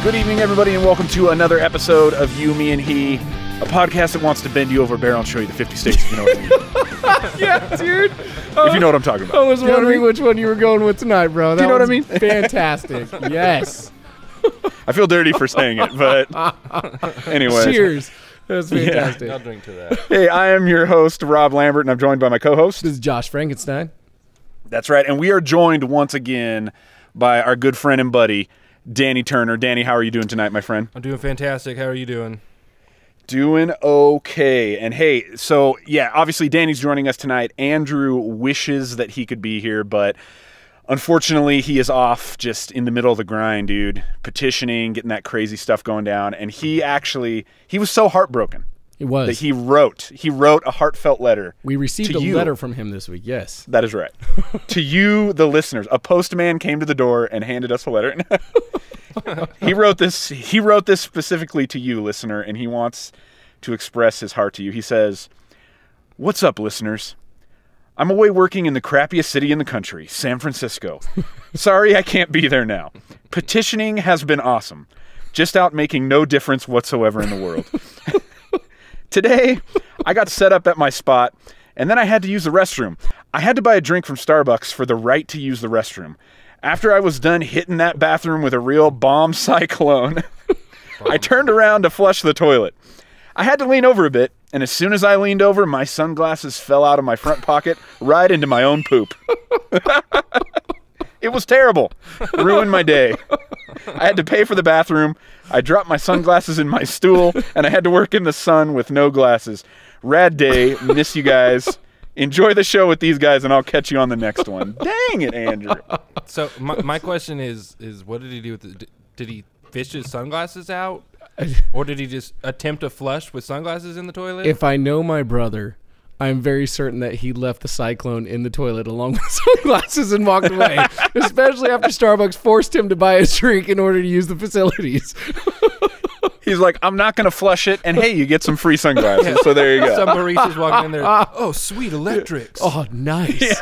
Good evening, everybody, and welcome to another episode of You, Me, and He, a podcast that wants to bend you over a barrel and show you the 50 states, if you know what I mean. Yeah, dude. If you know what I'm talking about. I was wondering which one you were going with tonight, bro. Do you know what I mean? Fantastic. Yes. I feel dirty for saying it, but anyway. Cheers. That's fantastic. Yeah, I'll drink to that. Hey, I am your host, Rob Lambert, and I'm joined by my co-host. This is Josh Frankenstein. That's right, and we are joined once again by our good friend and buddy, Danny Turner. Danny, how are you doing tonight, my friend? I'm doing fantastic. How are you doing? Doing okay. And hey, so yeah, obviously Danny's joining us tonight. Andrew wishes that he could be here, but unfortunately he is off just in the middle of the grind, dude. Petitioning, getting that crazy stuff going down. And he was so heartbroken. It was. That he wrote a heartfelt letter. We received a letter from him this week, yes. That is right. To you, the listeners. A postman came to the door and handed us a letter. He wrote this specifically to you, listener, and he wants to express his heart to you. He says, "What's up, listeners? I'm away working in the crappiest city in the country, San Francisco. Sorry I can't be there now. Petitioning has been awesome. Just out making no difference whatsoever in the world. Today, I got set up at my spot, and then I had to use the restroom. I had to buy a drink from Starbucks for the right to use the restroom. After I was done hitting that bathroom with a real bomb cyclone, I turned around to flush the toilet. I had to lean over a bit, and as soon as I leaned over, my sunglasses fell out of my front pocket right into my own poop. It was terrible. Ruined my day. I had to pay for the bathroom. I dropped my sunglasses in my stool, and I had to work in the sun with no glasses. Rad day. Miss you guys. Enjoy the show with these guys, and I'll catch you on the next one." Dang it, Andrew. So my question is what did he do with it? Did he fish his sunglasses out? Or did he just attempt to flush with sunglasses in the toilet? If I know my brother, I'm very certain that he left the cyclone in the toilet along with sunglasses and walked away, especially after Starbucks forced him to buy a drink in order to use the facilities. He's like, "I'm not going to flush it, and hey, you get some free sunglasses." So there you go. Some baristas walking in there. Oh, sweet electrics. Oh, nice. Yeah.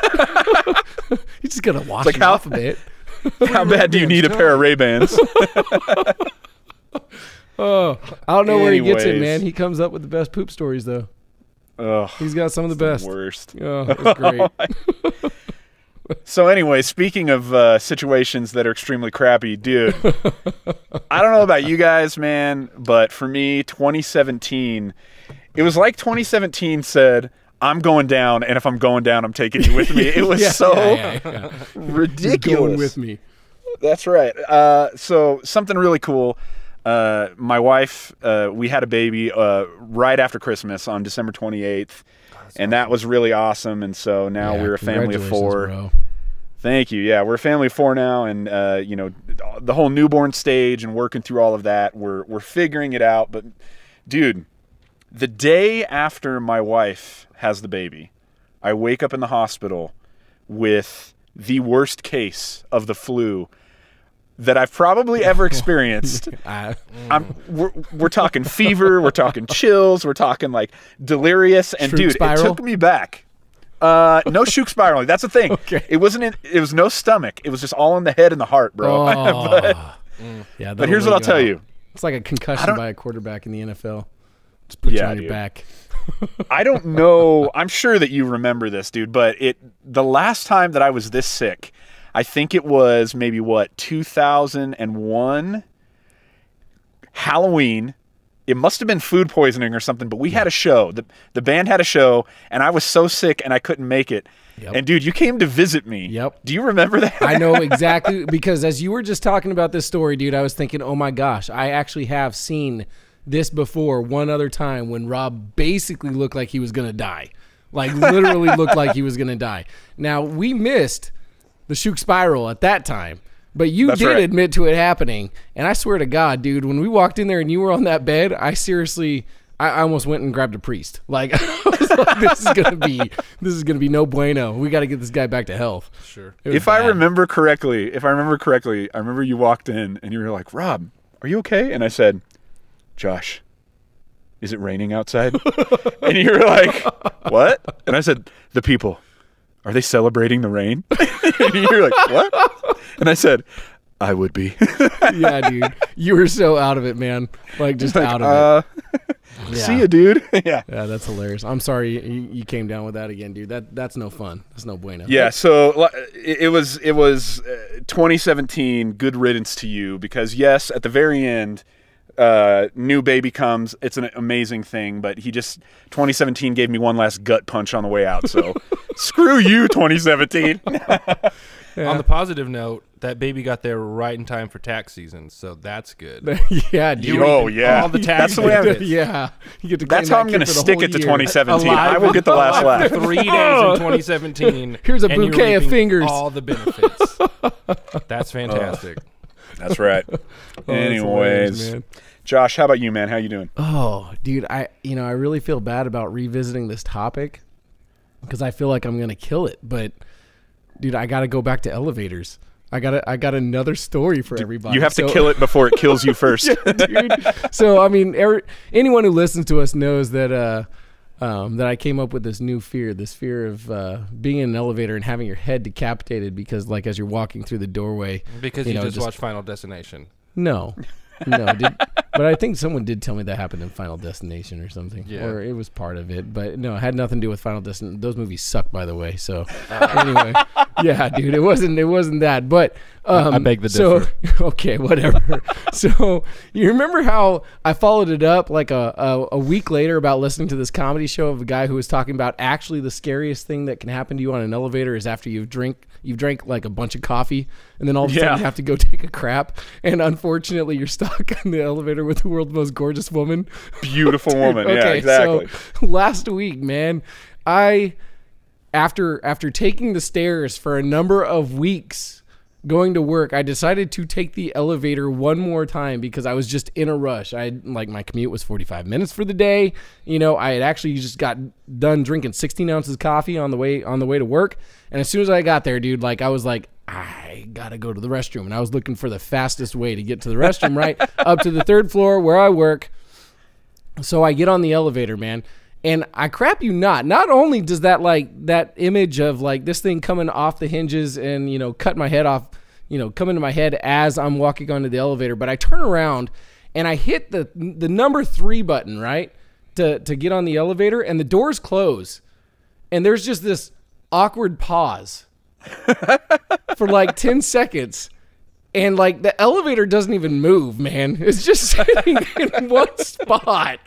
He's just going to wash like it off a bit. How bad do you need a pair of Ray-Bans? Oh, I don't know where he gets it, man. He comes up with the best poop stories, though. Ugh, he's got some of the best. Worst. Oh, it's great. So anyway, speaking of situations that are extremely crappy, dude, I don't know about you guys, man, but for me, 2017, it was like 2017 said, "I'm going down, and if I'm going down, I'm taking you with me." It was ridiculous. You're going with me. That's right. So something really cool. My wife, we had a baby right after Christmas on December 28th, and that was really awesome. And so now we're a family of 4. Bro. Thank you. Yeah, we're a family of 4 now, and the whole newborn stage and working through all of that, we're figuring it out. But dude, the day after my wife has the baby, I wake up in the hospital with the worst case of the flu that I've probably ever experienced. We're talking fever, we're talking chills, we're talking like delirious, and Shroom dude, spiral? It took me back. No shook spiraling. That's the thing. Okay. It was no stomach. It was just all in the head and the heart, bro. But here's what I'll tell you. It's like a concussion by a quarterback in the NFL. Just put you on your back. I don't know. I'm sure that you remember this, dude, but the last time that I was this sick, I think it was maybe 2001 Halloween. It must have been food poisoning or something, but we had a show. The band had a show, and I was so sick and I couldn't make it. Yep. And dude, you came to visit me. Yep. Do you remember that? I know exactly, because as you were just talking about this story, dude, I was thinking, oh my gosh, I actually have seen this before one other time when Rob basically looked like he was going to die. Like literally looked like he was going to die. Now, we missed the shook spiral at that time, but you That's did right. admit to it happening. And I swear to God, dude, when we walked in there and you were on that bed, I almost went and grabbed a priest. Like, I was like, this is gonna be no bueno. We got to get this guy back to health. Sure. If I remember correctly, I remember you walked in and you were like, "Rob, are you okay?" And I said, "Josh, is it raining outside?" And you were like, "What?" And I said, "The people, are they celebrating the rain?" And you were like, "What?" And I said, I would be. Yeah, dude. You were so out of it, man. Like, just out of it. Yeah. See ya, dude. Yeah. Yeah, that's hilarious. I'm sorry you came down with that again, dude. That's no fun. That's no bueno. Yeah, so it was 2017, good riddance to you, because yes, at the very end, new baby comes. It's an amazing thing, but 2017 gave me one last gut punch on the way out, so screw you, 2017. Yeah. On the positive note, that baby got there right in time for tax season, so that's good. Yeah, dude. Oh, yeah. All the tax That's the way benefits. Yeah. You get to That's claim how I'm that going kid to for the stick whole it to year. 2017. Alive I will get the last laugh. 3 days in 2017. Here's a and you're bouquet of reaping fingers. All the benefits. That's fantastic. That's right. Anyways, hilarious, man. Josh, how about you, man? How you doing? Oh, dude, I really feel bad about revisiting this topic because I feel like I'm going to kill it, but dude, I got to go back to elevators. I got another story for everybody. You have to kill it before it kills you first. Yeah, dude. So, I mean, anyone who listens to us knows that that I came up with this new fear, of being in an elevator and having your head decapitated because, like, as you're walking through the doorway. Because you just watched Final Destination. No, but I think someone did tell me that happened in Final Destination or something, or it was part of it. But no, it had nothing to do with Final Destination. Those movies suck, by the way. So anyway, yeah, dude, it wasn't that. But I beg to differ. Okay, whatever. So you remember how I followed it up like a week later about listening to this comedy show of a guy who was talking about actually the scariest thing that can happen to you on an elevator is after you've drank like a bunch of coffee and then all of a sudden you have to go take a crap, and unfortunately you're stuck in the elevator with the world's most gorgeous woman. Beautiful woman. Okay, yeah, exactly. So last week, man, after taking the stairs for a number of weeks going to work, I decided to take the elevator one more time because I was just in a rush. My commute was 45 minutes for the day. I had actually just got done drinking 16 ounces of coffee on the way to work. And as soon as I got there, dude, I was like, I gotta go to the restroom. And I was looking for the fastest way to get to the restroom, right? Up to the 3rd floor where I work. So I get on the elevator, man. And I crap you not only does that image of this thing coming off the hinges and, cut my head off, come into my head as I'm walking onto the elevator, but I turn around and I hit the number 3 button, right? To get on the elevator, and the doors close. And there's just this awkward pause for 10 seconds. And the elevator doesn't even move, man. It's just sitting in one spot.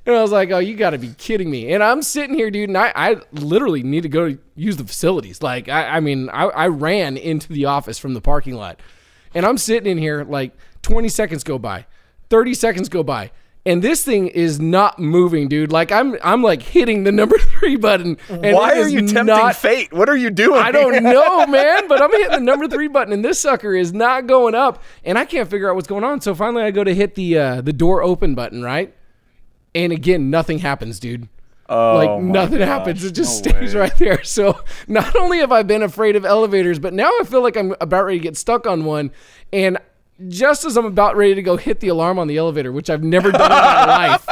And I was like, oh, you got to be kidding me. And I'm sitting here, dude, and I literally need to go use the facilities. I ran into the office from the parking lot. And I'm sitting in here, 20 seconds go by, 30 seconds go by. And this thing is not moving, dude. I'm hitting the number 3 button. And why are you tempting fate? What are you doing? I don't know, man. But I'm hitting the number 3 button, and this sucker is not going up. And I can't figure out what's going on. So finally, I go to hit the door open button, right? And again, nothing happens, dude. Oh, nothing happens. It just stays right there. So not only have I been afraid of elevators, but now I feel like I'm about ready to get stuck on one. And just as I'm about ready to go hit the alarm on the elevator, which I've never done in my life,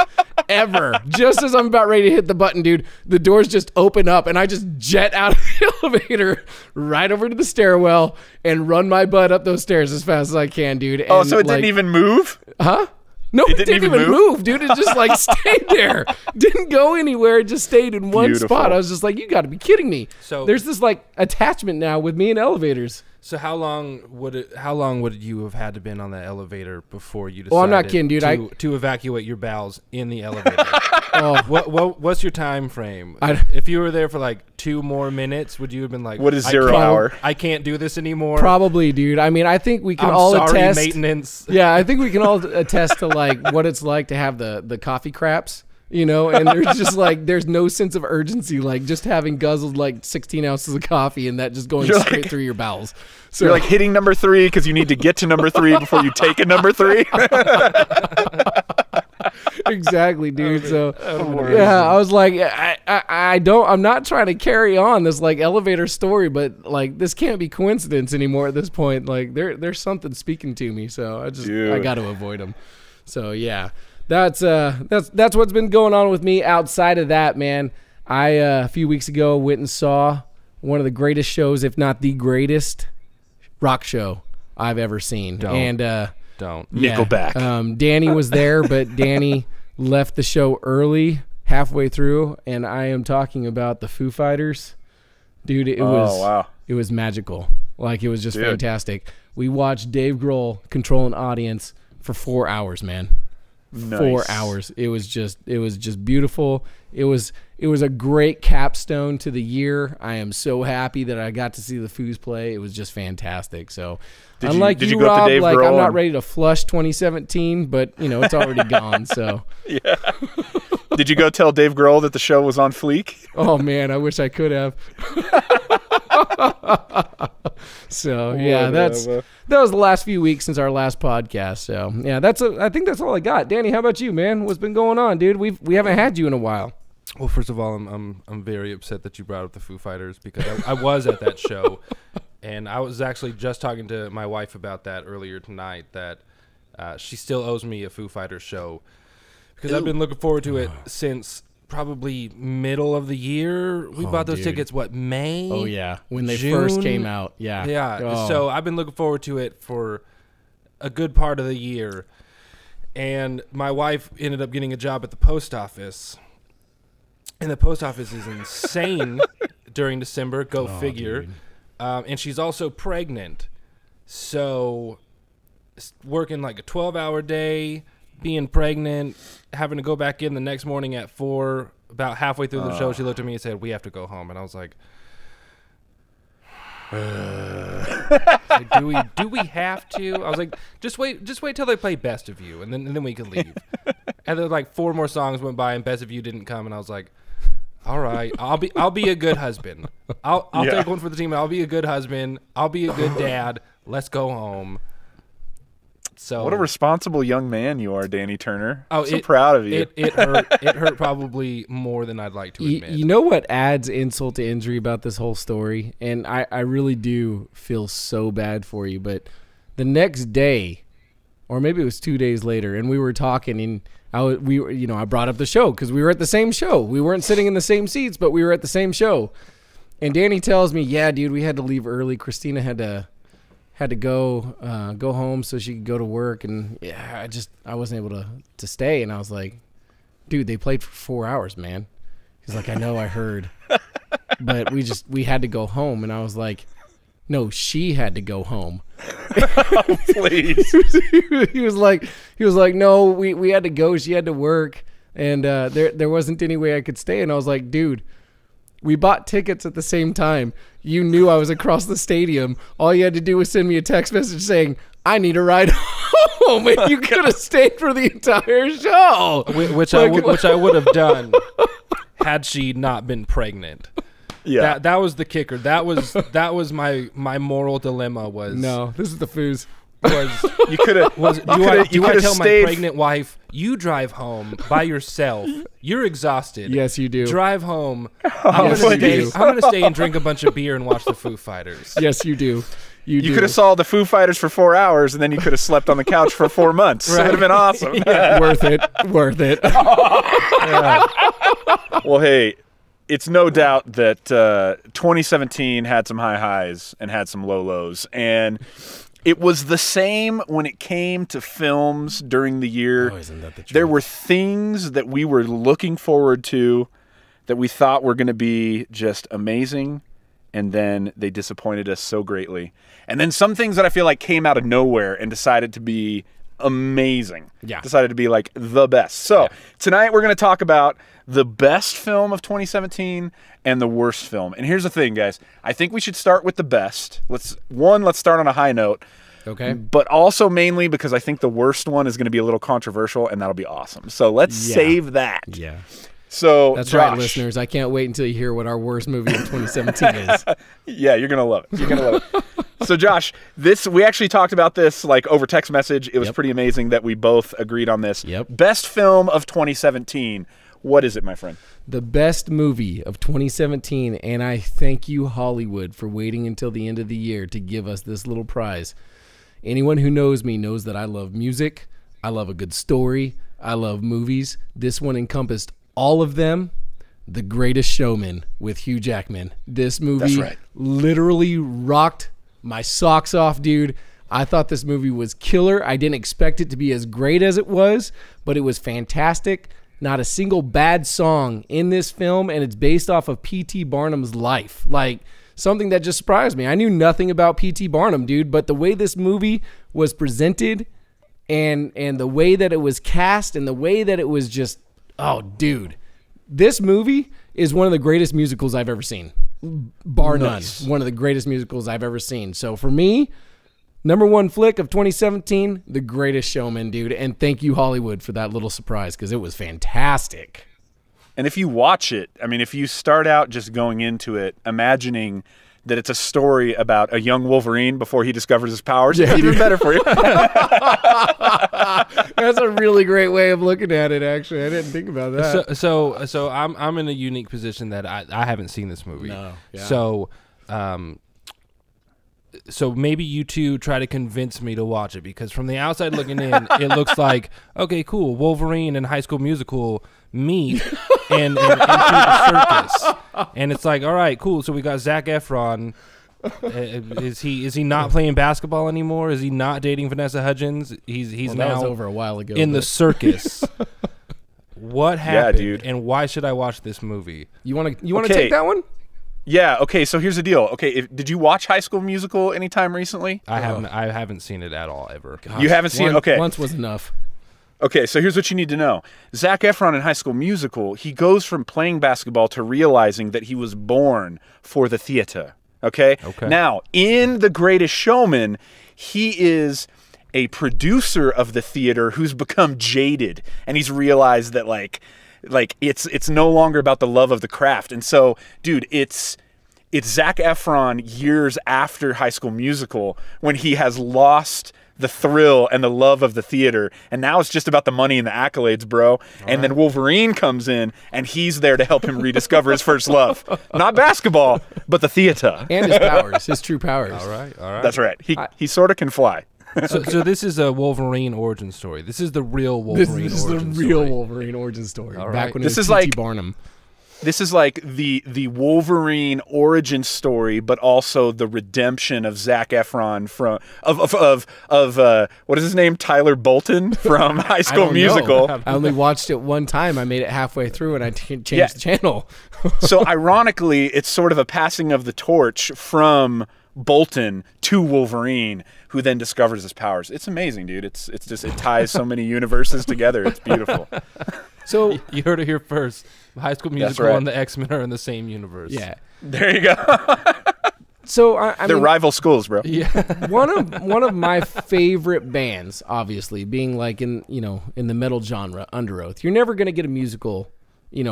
ever, just as I'm about ready to hit the button, dude, the doors just open up and I just jet out of the elevator right over to the stairwell and run my butt up those stairs as fast as I can, dude. And so it didn't even move? Huh? No, it didn't even move, dude. It just stayed there. Didn't go anywhere. It just stayed in one spot. I was just like, you got to be kidding me. So there's this attachment now with me in elevators. So how long would you have had to been on that elevator before you decided I'm not kidding, dude. to evacuate your bowels in the elevator? What's your time frame? If you were there for 2 more minutes, would you have been like, what is 0 hour? I can't do this anymore. Probably, dude. I mean, I think we can all attest. Maintenance. Yeah, I think we can all attest to what it's like to have the coffee craps. And there's just there's no sense of urgency, just having guzzled 16 ounces of coffee and that just going straight through your bowels. So you're hitting number 3 because you need to get to number 3 before you take a number 3. Exactly, dude. So yeah, I was like, I'm not trying to carry on this elevator story, but this can't be coincidence anymore at this point. There's something speaking to me, so I got to avoid them. So yeah. That's what's been going on with me. Outside of that, man, I a few weeks ago went and saw one of the greatest shows, if not the greatest rock show I've ever seen. Don't. And Don't. Nickelback. Danny was there, but Danny left the show early, halfway through, and I am talking about the Foo Fighters. Dude, it was magical. Like, it was just fantastic. We watched Dave Grohl control an audience for 4 hours, man. Nice. 4 hours. It was just beautiful. It was a great capstone to the year. I am so happy that I got to see the Foos play. It was just fantastic. So, unlike you, Rob, like, I'm not ready to flush 2017, but it's already gone. So, yeah. Did you go tell Dave Grohl that the show was on fleek? Oh man, I wish I could have. So yeah, that was the last few weeks since our last podcast. So yeah, I think that's all I got. Danny, how about you, man? What's been going on, dude? We haven't had you in a while. Well, first of all, I'm very upset that you brought up the Foo Fighters because I was at that show, and I was actually just talking to my wife about that earlier tonight. That she still owes me a Foo Fighters show because I've been looking forward to it since probably middle of the year. We bought those tickets, May? Oh, yeah. When they June? first came out. Yeah. Yeah. Oh. So I've been looking forward to it for a good part of the year. And my wife ended up getting a job at the post office. And the post office is insane during December. Go figure. And she's also pregnant. So working like a 12-hour day, being pregnant, having to go back in the next morning at 4, about halfway through the show, she looked at me and said, "We have to go home." And I was like, do we have to? I was like, just wait till they play Best of You, and then we can leave. And then like 4 more songs went by and Best of You didn't come, and I was like, all right, I'll be a good husband. I'll take one for the team, and I'll be a good husband. I'll be a good dad. Let's go home. So what a responsible young man you are, Danny Turner. Oh, I'm so proud of you. It hurt. It hurt probably more than I'd like to admit. You know what adds insult to injury about this whole story? And I really do feel so bad for you. But the next day, or maybe it was 2 days later, and we were talking, and I brought up the show because we were at the same show. We weren't sitting in the same seats, but we were at the same show. And Danny tells me, "Yeah, dude, we had to leave early. Christina had to go home so she could go to work, and yeah, I wasn't able to stay." And I was like, "Dude, they played for 4 hours, man." He's like, "I know, I heard, but we had to go home." And I was like, "No, she had to go home." Oh, please. he was like, "No, we had to go. She had to work, and there wasn't any way I could stay." And I was like, "Dude, we bought tickets at the same time. You knew I was across the stadium. All you had to do was send me a text message saying, 'I need a ride home,' and you could have stayed for the entire show." Which I would have done had she not been pregnant. Yeah, that was the kicker. That was my moral dilemma. Was no, this is the Foos. You could have. Do I tell my pregnant wife, "You drive home by yourself. You're exhausted. Yes, you do. Drive home. I'm gonna stay and drink a bunch of beer and watch the Foo Fighters." Yes, you do. You could have saw the Foo Fighters for 4 hours, and then you could have slept on the couch for 4 months. Right. It would have been awesome. Yeah. Worth it. Yeah. Well, hey, it's no doubt that 2017 had some high highs and had some low lows, and it was the same when it came to films during the year. Oh, isn't that the truth? There were things that we were looking forward to that we thought were going to be just amazing, and then they disappointed us so greatly. And then some things that I feel like came out of nowhere and decided to be amazing. Yeah. Decided to be like the best. So tonight we're going to talk about the best film of 2017 and the worst film. And here's the thing, guys. I think we should start with the best. Let's start on a high note. Okay. But also mainly because I think the worst one is going to be a little controversial, and that'll be awesome. So let's save that. Yeah. So that's Josh, right, listeners. I can't wait until you hear what our worst movie of 2017 is. Yeah, you're gonna love it. You're gonna love it. So Josh, we actually talked about this like over text message. It was pretty amazing that we both agreed on this. Yep. Best film of 2017. What is it, my friend? The best movie of 2017, and I thank you, Hollywood, for waiting until the end of the year to give us this little prize. Anyone who knows me knows that I love music. I love a good story. I love movies. This one encompassed all of them. The Greatest Showman with Hugh Jackman. This movie literally rocked my socks off, dude. I thought this movie was killer. I didn't expect it to be as great as it was, but it was fantastic. Not a single bad song in this film, and it's based off of P.T. Barnum's life. Like, something that just surprised me. I knew nothing about P.T. Barnum, dude, but the way this movie was presented and the way that it was cast and the way that it was just, oh, dude. This movie is one of the greatest musicals I've ever seen. Bar none. One of the greatest musicals I've ever seen. So for me, number one flick of 2017, The Greatest Showman, dude. And thank you, Hollywood, for that little surprise, because it was fantastic. And if you watch it, I mean, if you start out just going into it, imagining that it's a story about a young Wolverine before he discovers his powers, it's even better for you. That's a really great way of looking at it, actually. I didn't think about that. So I'm in a unique position that I haven't seen this movie. No. Yeah. So maybe you two try to convince me to watch it, because from the outside looking in, it looks like, okay, cool, Wolverine and High School Musical meet and into the circus, and it's like, all right, cool. So we got Zac Efron. Is he not playing basketball anymore? Is he not dating Vanessa Hudgens? He's now that was over a while ago in the circus. What happened? Yeah, dude. And why should I watch this movie? You want to take that one? Yeah, okay, so here's the deal. Okay, did you watch High School Musical anytime recently? I haven't seen it at all, ever. Gosh, you haven't seen it? Okay. Once was enough. Okay, so here's what you need to know. Zac Efron in High School Musical, he goes from playing basketball to realizing that he was born for the theater. Okay? Now, in The Greatest Showman, he is a producer of the theater who's become jaded, and he's realized that like it's no longer about the love of the craft. And so, dude, it's Zac Efron years after High School Musical when he has lost the thrill and the love of the theater, and now it's just about the money and the accolades, bro. And then Wolverine comes in, and he's there to help him rediscover his first love. Not basketball, but the theater. And his powers, his true powers. All right. That's right. He sort of can fly. So this is a Wolverine origin story. This is the real Wolverine This is the real Wolverine origin story. All Back right. when This it was is P.T. like- Barnum. This is like the Wolverine origin story, but also the redemption of Zac Efron from what is his name, Tyler Bolton from High School Musical. I only watched it one time. I made it halfway through, and I changed the channel. So ironically, it's sort of a passing of the torch from Bolton to Wolverine, who then discovers his powers. It's amazing, dude. It's just, it ties so many universes together. It's beautiful. So You heard it here first. High School Musical right. and the X-Men are in the same universe. yeah. There you go. So I They're mean, rival schools, bro. Yeah. one of my favorite bands, obviously, being like in the metal genre, Under Oath. You're never gonna get a musical,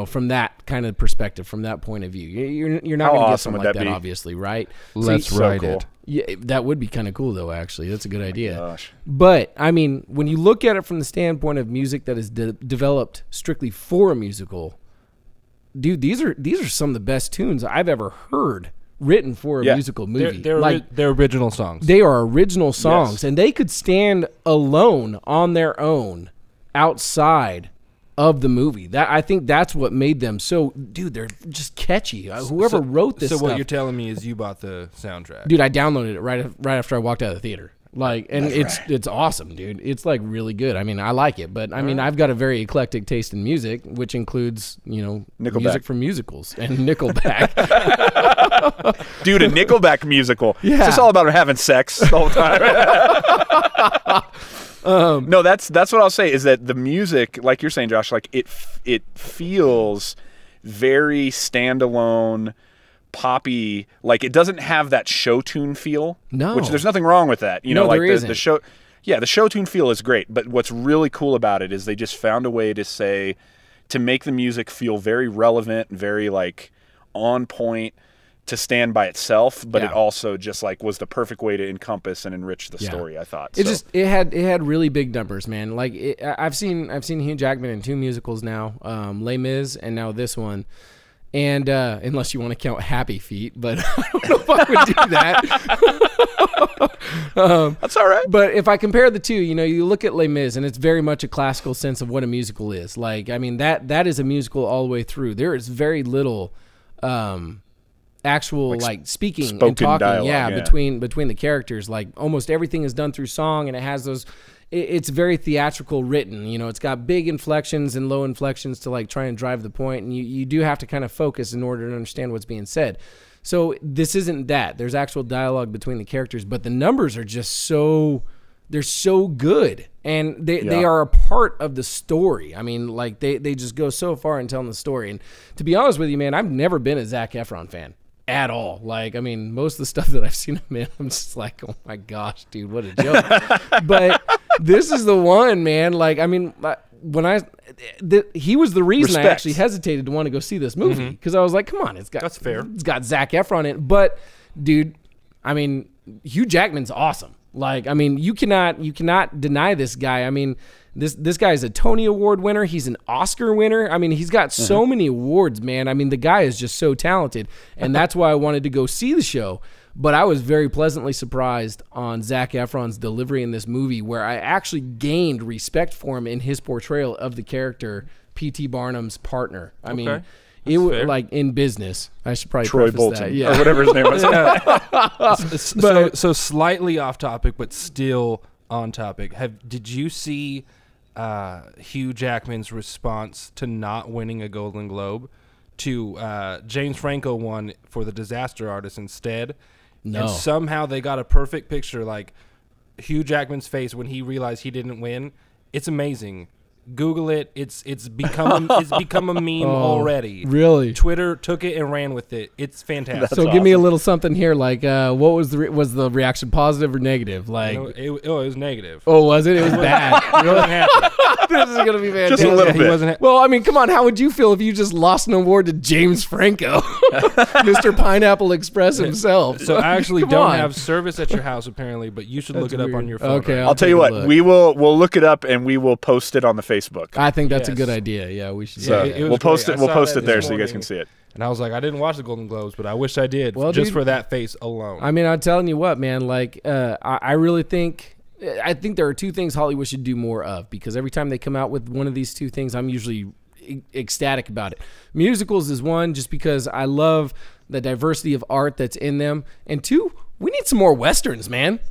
from that kind of perspective, from that point of view. You're not How gonna get awesome something would like that that, be? obviously, right? Let's So write cool. it. Yeah, that would be kind of cool, though. Actually, that's a good idea. Gosh. But I mean, when you look at it from the standpoint of music that is developed strictly for a musical, dude, these are some of the best tunes I've ever heard written for a musical movie. They're original songs. They are original songs, Yes. and they could stand alone on their own outside of the movie. I think that's what made them so, dude, they're just catchy. Whoever wrote this So stuff, what you're telling me is you bought the soundtrack. dude, I downloaded it right after I walked out of the theater. It's awesome, dude. It's like really good. I mean, I like it, but I mean, I've got a very eclectic taste in music, which includes, Nickelback. music from musicals and Nickelback. Dude, a Nickelback musical. Yeah. It's just all about having sex the whole time. No, that's what I'll say is that the music, like you're saying, Josh, like it feels very standalone, poppy. Like it doesn't have that show tune feel. No. Which there's nothing wrong with that. No, like there the isn't. show. Yeah, the show tune feel is great, but what's really cool about it is they just found a way to make the music feel very relevant, very like on point, to stand by itself, but it also just like was the perfect way to encompass and enrich the story, I thought. It had really big numbers, man. Like I've seen Hugh Jackman in 2 musicals now, Les Mis and now this one. And unless you want to count Happy Feet, but I don't know if I would do that. That's all right. But if I compare the two, you look at Les Mis, and it's very much a classical sense of what a musical is. Like, I mean, that is a musical all the way through. There is very little actual like speaking and spoken talking, dialogue, between the characters. Like almost everything is done through song, and it has those. It's very theatrical written. You know, it's got big inflections and low inflections to like try and drive the point, and you do have to kind of focus in order to understand what's being said. So this isn't that. There's actual dialogue between the characters, but the numbers are just so good, and they are a part of the story. I mean, like they just go so far in telling the story. And to be honest with you, man, I've never been a Zac Efron fan at all. Like, I mean, most of the stuff that I've seen of him, I'm just like, oh my gosh, dude, what a joke. But this is the one, man. Like, I mean, when he was the reason I actually hesitated to want to go see this movie, because I was like, come on, that's fair. It's got Zac Efron in it. But dude, I mean, Hugh Jackman's awesome. Like, I mean, you cannot deny this guy. I mean, this guy is a Tony Award winner. He's an Oscar winner. I mean, he's got so many awards, man. I mean, the guy is just so talented, and that's why I wanted to go see the show. But I was very pleasantly surprised on Zac Efron's delivery in this movie, where I actually gained respect for him in his portrayal of the character P.T. Barnum's partner. I mean, it was like in business. I should probably Troy Bolton, or whatever his name was. So slightly off topic, but still on topic. Did you see Hugh Jackman's response to not winning a Golden Globe? To James Franco won for The Disaster Artist instead. No. And somehow they got a perfect picture, like Hugh Jackman's face when he realized he didn't win. It's amazing. Google it. It's become a meme already. Really? Twitter took it and ran with it. It's fantastic. That's awesome. Give me a little something here. Like, what was the reaction? Positive or negative? Like, it was negative. Oh, was it? It was bad. It wasn't happy. This is gonna be fantastic. Just a little bit. Well, I mean, come on. How would you feel if you just lost an award to James Franco, Mr. Pineapple Express himself? So I actually don't have service at your house apparently, but you should look it up on your phone. Okay, I'll tell you what. We'll look it up and we will post it on the Facebook. I think that's a good idea. Yeah, we should. So we'll post it. We'll post it there so you guys can see it. And I was like, I didn't watch the Golden Globes, but I wish I did. Well, just for that face alone. I mean, I'm telling you what, man. Like, I really think. I think there are two things Hollywood should do more of, because every time they come out with one of these two things, I'm usually ecstatic about it. Musicals is one, just because I love the diversity of art that's in them, and two, we need some more Westerns, man.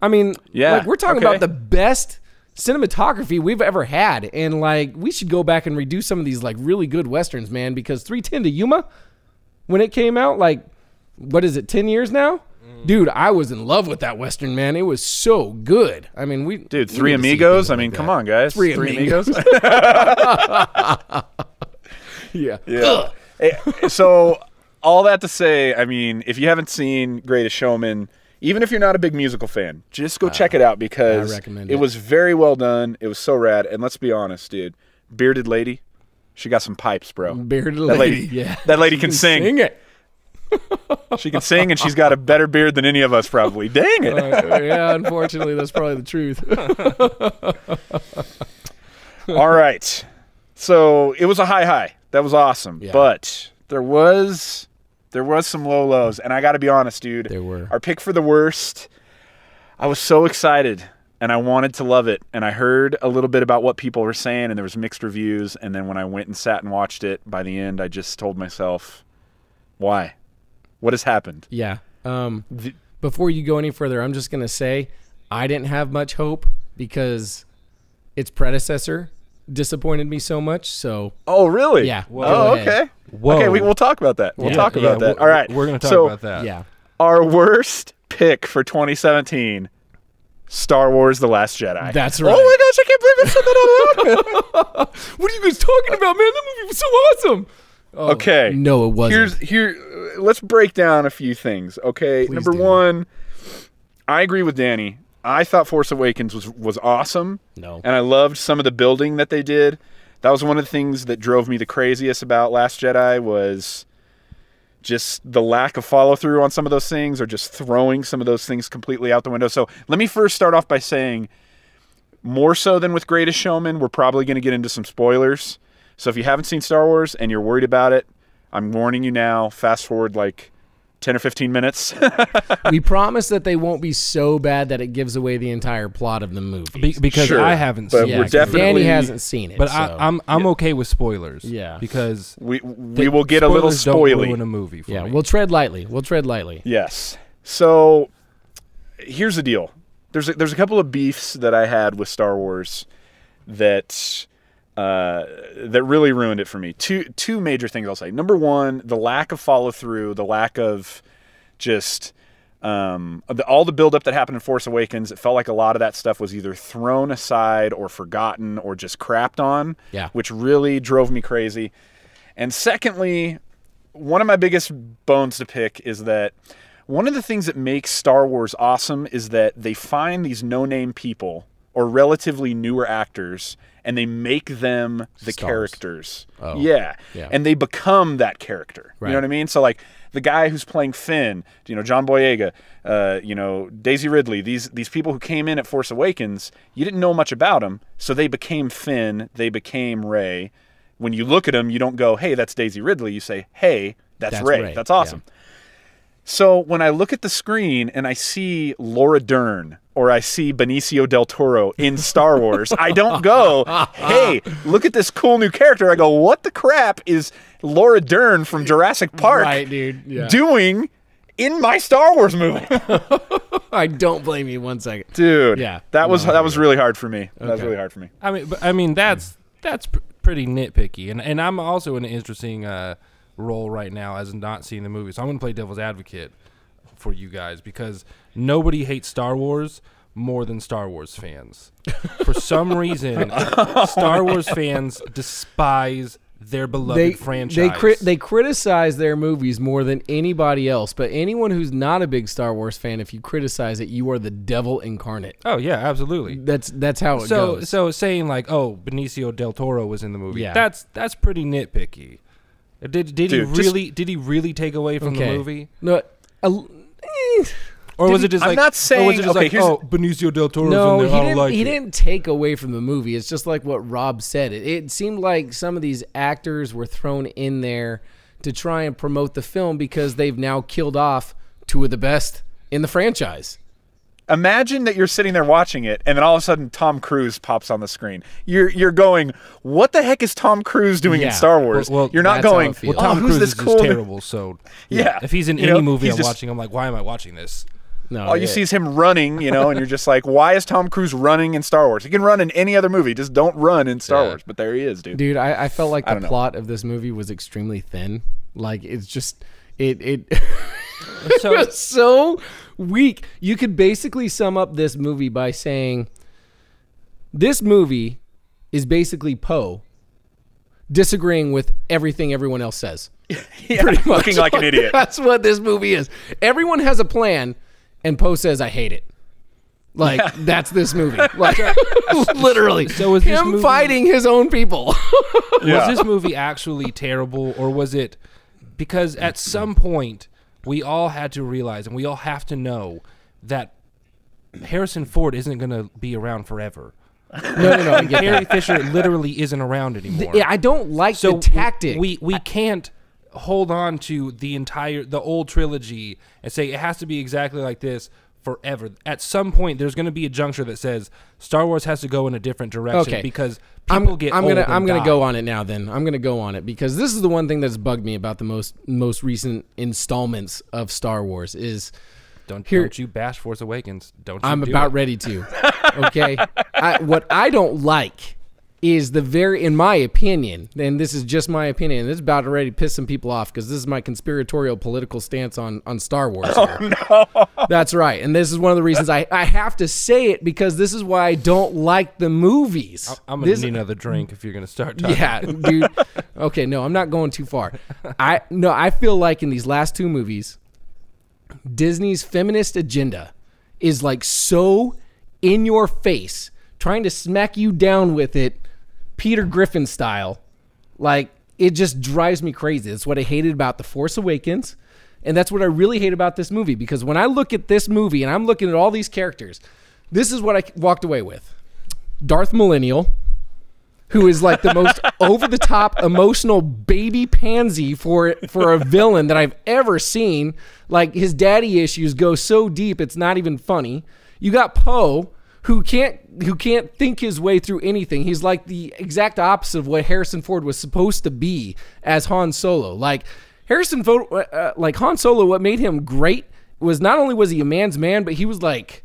I mean, like, we're talking about the best cinematography we've ever had, and like, we should go back and redo some of these like really good Westerns, man, because 3:10 to Yuma, when it came out, like, what is it, 10 years now? Dude, I was in love with that Western, man. It was so good. I mean, Three Amigos. I mean, come on, guys. Three Amigos. Yeah. So, all that to say, I mean, if you haven't seen Greatest Showman, even if you're not a big musical fan, just go check it out, because it was very well done. It was so rad. And let's be honest, dude. Bearded lady, she got some pipes, bro. Bearded lady, yeah. That lady can sing. Sing it. She can sing, and she's got a better beard than any of us, probably. Dang it. Yeah, unfortunately, that's probably the truth. All right. So it was a high. That was awesome. Yeah. But there was some low lows, and I got to be honest, dude. There were. Our pick for the worst, I was so excited, and I wanted to love it, and I heard a little bit about what people were saying, and there was mixed reviews, and then when I went and sat and watched it, by the end, I just told myself, why? What has happened? Yeah. Before you go any further, I'm just going to say I didn't have much hope because its predecessor disappointed me so much. So. Oh, really? Yeah. Oh, okay. Whoa. Okay, we'll talk about that. We'll talk about that. All right. We're going to talk about that. Yeah. Our worst pick for 2017, Star Wars The Last Jedi. That's right. Oh my gosh, I can't believe I said that out loud. What are you guys talking about, man? That movie was so awesome. Oh, okay. No, it wasn't. Let's break down a few things. Okay. Please Number do. one, I agree with Danny. I thought Force Awakens was awesome. No. And I loved some of the building that they did. That was one of the things that drove me the craziest about Last Jedi, was just the lack of follow through on some of those things, or just throwing some of those things completely out the window. So let me first start off by saying, more so than with Greatest Showman, we're probably going to get into some spoilers. So if you haven't seen Star Wars and you're worried about it, I'm warning you now. Fast forward like 10 or 15 minutes. We promise that they won't be so bad that it gives away the entire plot of the movie. Because Sure, I haven't but seen we're it. definitely- Danny hasn't seen it. But so. I'm okay with spoilers. Yeah. Because we will get a little spoilers don't spoily. ruin a movie for me. we'll tread lightly. We'll tread lightly. Yes. So here's the deal. There's a couple of beefs that I had with Star Wars that really ruined it for me. Two major things I'll say. Number one, the lack of follow through, the lack of just all the buildup that happened in Force Awakens. It felt like a lot of that stuff was either thrown aside or forgotten or just crapped on, which really drove me crazy. And secondly, one of my biggest bones to pick is that one of the things that makes Star Wars awesome is that they find these no-name people or relatively newer actors and they make them the characters. Oh. Yeah. And they become that character. Right. You know what I mean? So like the guy who's playing Finn, John Boyega, Daisy Ridley, these people who came in at Force Awakens, you didn't know much about them, so they became Finn, they became Rey. When you look at them, you don't go, hey, that's Daisy Ridley. You say, hey, that's Rey. That's awesome. Yeah. So when I look at the screen and I see Laura Dern or I see Benicio del Toro in Star Wars, I don't go, hey, look at this cool new character. I go, what the crap is Laura Dern from Jurassic Park doing in my Star Wars movie? I don't blame you 1 second. Dude, that was really hard for me. That was really hard for me. I mean that's pretty nitpicky. And I'm also in an interesting role right now as not seeing the movie. So I'm going to play devil's advocate for you guys because nobody hates Star Wars more than Star Wars fans. For some reason, Star Wars fans despise their beloved franchise. They criticize their movies more than anybody else, but anyone who's not a big Star Wars fan, if you criticize it, you are the devil incarnate. Oh yeah, absolutely. That's how it goes. So saying like, oh, Benicio del Toro was in the movie, that's pretty nitpicky. Did he really take away from the movie? No, or was it just I'm like? not saying. Or was it just okay, like, Benicio del Toro's no, in there. he didn't take away from the movie. It's just like what Rob said. It seemed like some of these actors were thrown in there to try and promote the film because they've now killed off two of the best in the franchise. Imagine that you're sitting there watching it, and then all of a sudden Tom Cruise pops on the screen. You're going, what the heck is Tom Cruise doing in Star Wars? Well, you're not going, well, Tom Cruise is just terrible. So if he's in any movie I'm watching, I'm like, why am I watching this? No, all you see is him running, and you're just like, why is Tom Cruise running in Star Wars? He can run in any other movie, just don't run in Star Wars. But there he is, dude. Dude, I felt like the plot of this movie was extremely thin. Like it's just it was so weak. You could basically sum up this movie by saying this movie is basically Poe disagreeing with everything everyone else says. Pretty much. Looking like an idiot. That's what this movie is. Everyone has a plan, and Poe says, I hate it. Like, that's this movie. Like, literally. So was him this fighting his own people. Was this movie actually terrible, or was it... Because at some point, we all had to realize, and we all have to know, that Harrison Ford isn't going to be around forever. No. Carrie Fisher literally isn't around anymore. I don't like the tactic. We can't hold on to the old trilogy and say it has to be exactly like this forever. At some point, there's going to be a juncture that says Star Wars has to go in a different direction because people get old I'm gonna go on it now. Then I'm gonna go on it because this is the one thing that's bugged me about the most recent installments of Star Wars is. Don't you bash Force Awakens? I'm about ready to. Okay, what I don't like is in my opinion, and this is just my opinion, and this is about to already piss some people off because this is my conspiratorial political stance on Star Wars. Oh, no. That's right, and this is one of the reasons I have to say it because this is why I don't like the movies. I'm gonna need another drink if you're gonna start talking. Yeah, dude. Okay, no, I'm not going too far. I feel like in these last two movies, Disney's feminist agenda is like so in your face, trying to smack you down with it, Peter Griffin style. Like, it just drives me crazy. That's what I hated about The Force Awakens, and that's what I really hate about this movie, because when I look at this movie and I'm looking at all these characters, this is what I walked away with. Darth Millennial, who is like the most over-the-top emotional baby pansy for a villain that I've ever seen. Like, his daddy issues go so deep, it's not even funny. You got Poe, who can't think his way through anything. He's like the exact opposite of what Harrison Ford was supposed to be as Han Solo. Like, like Han Solo, what made him great was not only was he a man's man, but he was like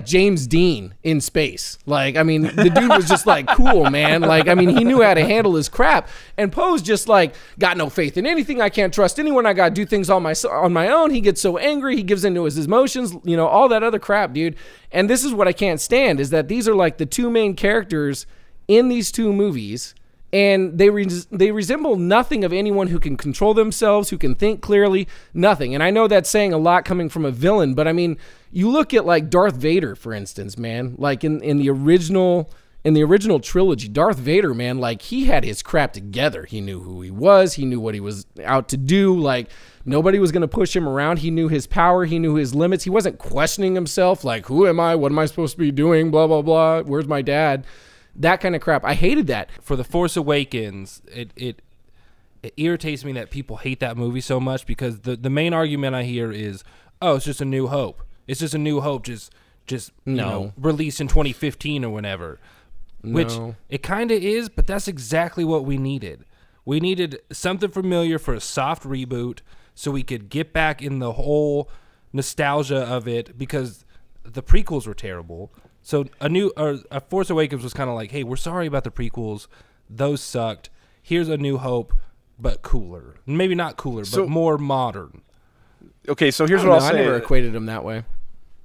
James Dean in space. Like, I mean, the dude was just like, cool, man. Like, I mean, he knew how to handle his crap. And Poe's just like, got no faith in anything. I can't trust anyone. I got to do things on my own. He gets so angry. He gives into his emotions, you know, all that other crap, dude. And this is what I can't stand, is that these are like the two main characters in these two movies. And they resemble nothing of anyone who can control themselves, who can think clearly, nothing. And I know that's saying a lot coming from a villain, but I mean, you look at like Darth Vader, for instance, man. Like in the original trilogy, Darth Vader, man, like he had his crap together. He knew who he was. He knew what he was out to do. Like nobody was going to push him around. He knew his power. He knew his limits. He wasn't questioning himself. Like, who am I? What am I supposed to be doing? Blah, blah, blah. Where's my dad? That kind of crap. I hated that. For The Force Awakens, it irritates me that people hate that movie so much, because the main argument I hear is, oh, it's just A New Hope. It's just A New Hope, just you know, released in 2015 or whenever. No. Which it kind of is, but that's exactly what we needed. We needed something familiar for a soft reboot so we could get back in the whole nostalgia of it, because the prequels were terrible. So A Force Awakens was kind of like, hey, we're sorry about the prequels. Those sucked. Here's A New Hope, but cooler. Maybe not cooler, but more modern. Okay, so here's what I'll say. I never equated them that way.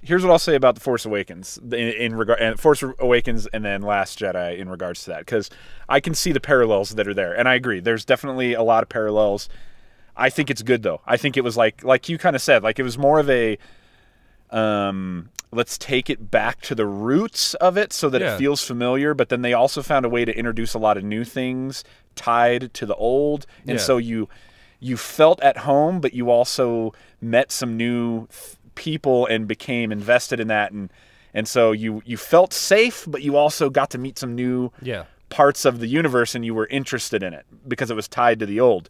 Here's what I'll say about The Force Awakens in regard, and Force Awakens and then Last Jedi in regards to that, because I can see the parallels that are there, and I agree. There's definitely a lot of parallels. I think it's good though. I think it was like you kind of said, like it was more of a let's take it back to the roots of it so that it feels familiar, but then they also found a way to introduce a lot of new things tied to the old, and so you felt at home, but you also met some new people and became invested in that, and so you felt safe, but you also got to meet some new parts of the universe, and you were interested in it because it was tied to the old.